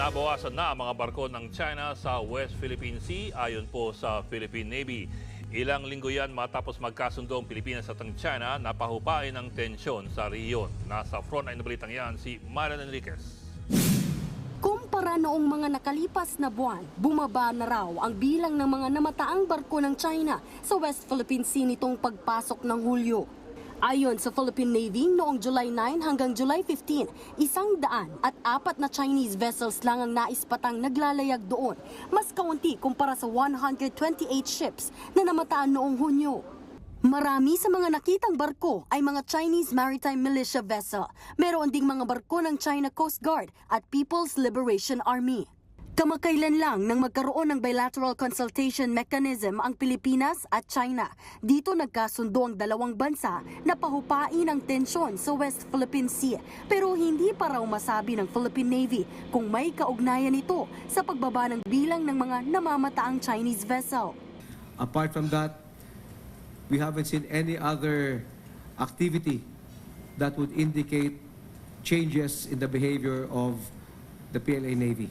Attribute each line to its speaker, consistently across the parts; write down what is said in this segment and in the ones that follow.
Speaker 1: nabawasan na ang mga barko ng China sa West Philippine Sea ayon po sa Philippine Navy. Ilang linggo yan matapos magkasundo ang Pilipinas at ang China na pahupain ang tensyon sa rehiyon. Nasa frontline na balitang yan si Marian Enriquez.
Speaker 2: Kumpara noong mga nakalipas na buwan, bumaba na raw ang bilang ng mga namataang barko ng China sa West Philippine Sea nitong pagpasok ng Hulyo. Ayon sa Philippine Navy, noong July 9 hanggang July 15, 104 na Chinese vessels lang ang naispatang naglalayag doon, mas kaunti kumpara sa 128 ships na namataan noong Hunyo. Marami sa mga nakitang barko ay mga Chinese Maritime Militia vessel. Meron ding mga barko ng China Coast Guard at People's Liberation Army. Kamakailan lang nang magkaroon ng bilateral consultation mechanism ang Pilipinas at China. Dito nagkasundo ang dalawang bansa na pahupain ang tensyon sa West Philippine Sea. Pero hindi pa raw masabi ng Philippine Navy kung may kaugnayan ito sa pagbaba ng bilang ng mga namamataang Chinese vessel.
Speaker 3: Apart from that, we haven't seen any other activity that would indicate changes in the behavior of the PLA Navy,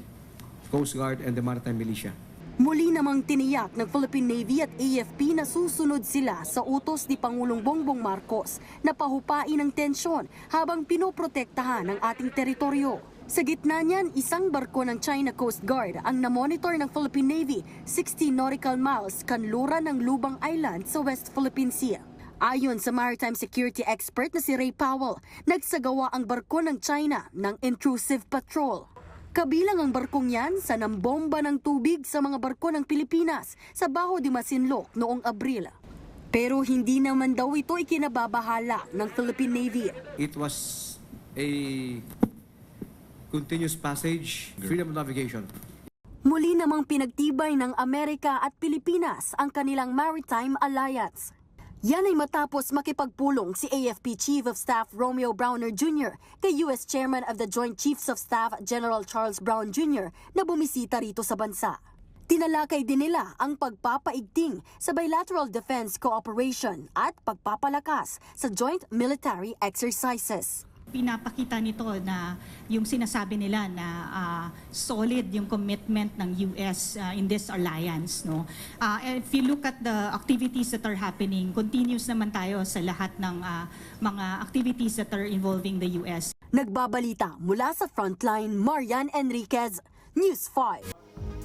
Speaker 3: Coast Guard, and the Maritime Militia.
Speaker 2: Muli namang tiniyak ng Philippine Navy at AFP na susunod sila sa utos ni Pangulong Bongbong Marcos na pahupain ang tensyon habang pinoprotektahan ang ating teritoryo. Sa gitna niyan, isang barko ng China Coast Guard ang namonitor ng Philippine Navy 60 nautical miles kanluran ng Lubang Island sa West Philippine Sea. Ayon sa maritime security expert na si Ray Powell, nagsagawa ang barko ng China ng intrusive patrol. Kabilang ang barkong yan sa nambomba ng tubig sa mga barko ng Pilipinas sa Baho de Masinloc noong Abril. Pero hindi naman daw ito ikinababahala ng Philippine Navy.
Speaker 3: It was a continuous passage, freedom of navigation.
Speaker 2: Muli namang pinagtibay ng Amerika at Pilipinas ang kanilang maritime alliance. Yan ay matapos makipagpulong si AFP Chief of Staff Romeo Browner Jr. kay US Chairman of the Joint Chiefs of Staff General Charles Brown Jr. na bumisita rito sa bansa. Tinalakay din nila ang pagpapaigting sa bilateral defense cooperation at pagpapalakas sa joint military exercises.
Speaker 4: Pinapakita nito na yung sinasabi nila na solid yung commitment ng US in this alliance. No? If you look at the activities that are happening, continuous naman tayo sa lahat ng mga activities that are involving the US.
Speaker 2: Nagbabalita mula sa Frontline, Marian Enriquez, News 5.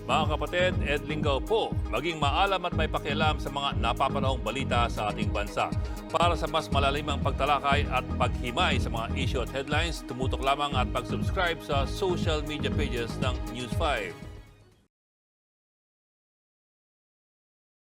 Speaker 1: Mga kapatid, Ed Lingaw po, maging maalam at may pakialam sa mga napapanahong balita sa ating bansa. Para sa mas malalimang pagtalakay at paghimay sa mga issue at headlines, tumutok lamang at pag-subscribe sa social media pages ng News 5.